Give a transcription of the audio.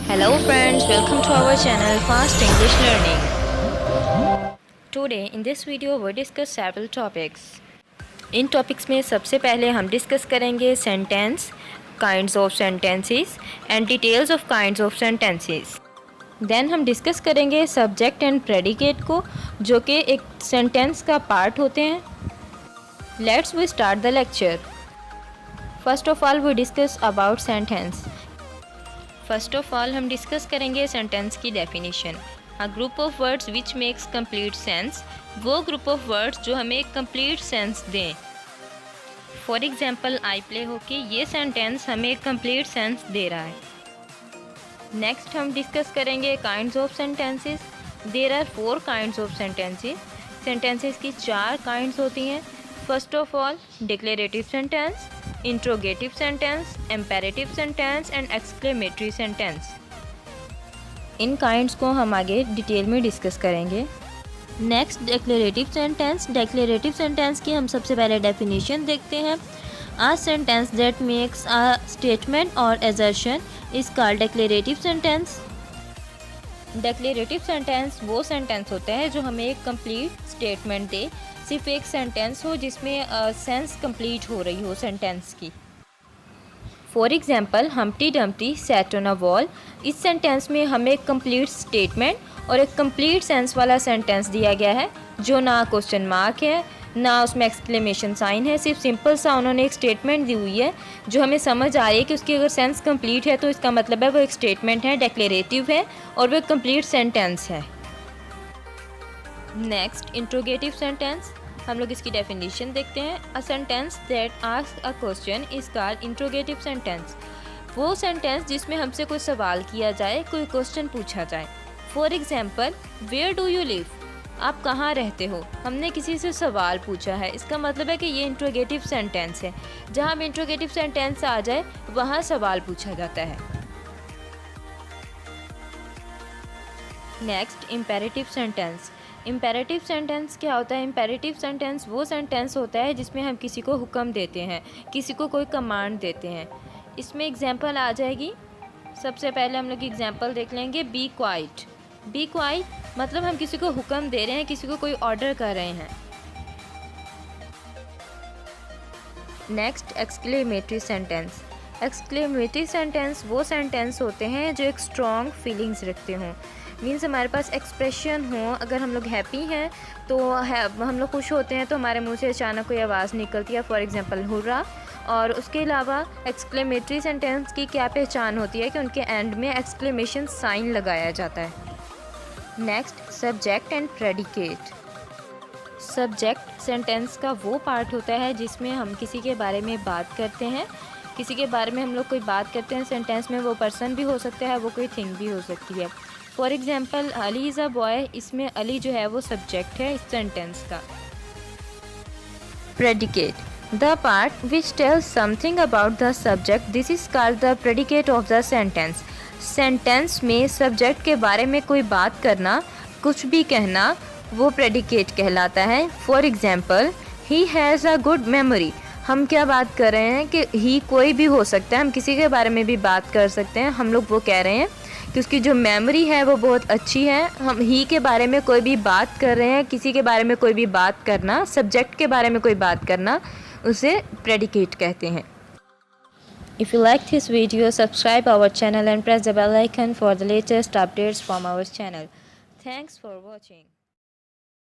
Hello friends, welcome to our channel Fast English Learning. Today in this video we discuss several topics. इन topics में सबसे पहले हम discuss करेंगे sentence, kinds of sentences and details of kinds of sentences. Then हम discuss करेंगे subject and predicate को, जो कि एक सेंटेंस का पार्ट होते हैं। Let's we start the lecture. First of all we discuss about sentence. First of all हम डिस्कस करेंगे सेंटेंस की definition. A group of words which makes complete sense, वो ग्रुप ऑफ वर्ड्स जो हमें एक कंप्लीट सेंस दें। For example I play hockey, ये sentence हमें एक कंप्लीट सेंस दे रहा है। नेक्स्ट हम डिस्कस करेंगे kinds of sentences. There are 4 kinds of sentences. Sentences की 4 काइंड्स होती हैं। First of all declarative sentence, interrogative sentence, imperative sentence and exclamatory sentence. इन काइंड्स को हम आगे डिटेल में डिस्कस करेंगे। Next declarative sentence. Declarative sentence की हम सबसे पहले डेफिनेशन देखते हैं। A sentence that makes a statement or assertion is called declarative sentence. Declarative sentence वो सेंटेंस होता है जो हमें एक कंप्लीट स्टेटमेंट दे, सिर्फ एक सेंटेंस हो जिसमें सेंस कंप्लीट हो रही हो सेंटेंस की। For example Humpty Dumpty sat on a wall, इस सेंटेंस में हमें एक कंप्लीट स्टेटमेंट और एक कंप्लीट सेंस वाला सेंटेंस दिया गया है, जो ना क्वेश्चन मार्क है ना उसमें एक्सक्लेमेशन साइन है। सिर्फ सिंपल सा उन्होंने एक स्टेटमेंट दी हुई है जो हमें समझ आ रही है कि उसकी अगर सेंस कंप्लीट है तो इसका मतलब है वो एक स्टेटमेंट है, डिक्लेरेटिव है और वो एक कंप्लीट सेंटेंस है। नेक्स्ट इंट्रोगेटिव सेंटेंस, हम लोग इसकी डेफिनेशन देखते हैं। A sentence that ask a question is called interrogative sentence. वो सेंटेंस जिसमें हमसे कोई सवाल किया जाए, कोई क्वेश्चन पूछा जाए। For example where do you live, आप कहाँ रहते हो, हमने किसी से सवाल पूछा है, इसका मतलब है कि ये इंट्रोगेटिव सेंटेंस है। जहाँ भी इंट्रोगेटिव सेंटेंस आ जाए वहाँ सवाल पूछा जाता है। Next imperative sentence. Imperative sentence क्या होता है? इम्पेरेटिव सेंटेंस वो सेंटेंस होता है जिसमें हम किसी को हुक्म देते हैं, किसी को कोई कमांड देते हैं। इसमें एग्जांपल आ जाएगी। सबसे पहले हम लोग एग्जांपल देख लेंगे। B quite. बी क्वाइट मतलब हम किसी को हुक्म दे रहे हैं, किसी को कोई ऑर्डर कर रहे हैं। Next exclamatory sentence. Exclamatory sentence वो सेंटेंस होते हैं जो एक स्ट्रॉन्ग फीलिंग्स रखते हों। मीन्स हमारे पास एक्सप्रेशन हो। अगर हम लोग हैप्पी हैं तो हम लोग खुश होते हैं तो हमारे मुंह से अचानक कोई आवाज़ निकलती है, फॉर एग्जांपल हुर्रा। और उसके अलावा एक्सक्लेमेटरी सेंटेंस की क्या पहचान होती है कि उनके एंड में एक्सक्लेमेशन साइन लगाया जाता है। Next subject and predicate. Subject sentence का वो पार्ट होता है जिसमें हम किसी के बारे में बात करते हैं। किसी के बारे में हम लोग कोई बात करते हैं सेंटेंस में, वो पर्सन भी हो सकता है, वो कोई थिंग भी हो सकती है। For example Ali is a boy, इसमें अली जो है वो सब्जेक्ट है इस सेंटेंस का। Predicate, the part which tells something about the subject, this is called the predicate of the sentence. Sentence में सब्जेक्ट के बारे में कोई बात करना, कुछ भी कहना, वो प्रेडिकेट कहलाता है। For example he has a good memory, हम क्या बात कर रहे हैं कि ही कोई भी हो सकता है, हम किसी के बारे में भी बात कर सकते हैं। हम लोग वो कह रहे हैं कि उसकी जो मेमोरी है वो बहुत अच्छी है। हम ही के बारे में कोई भी बात कर रहे हैं, किसी के बारे में कोई भी बात करना, सब्जेक्ट के बारे में कोई बात करना, उसे प्रेडिकेट कहते हैं। If you like this video, subscribe our channel and press the bell icon for the latest updates from our channel. Thanks for watching.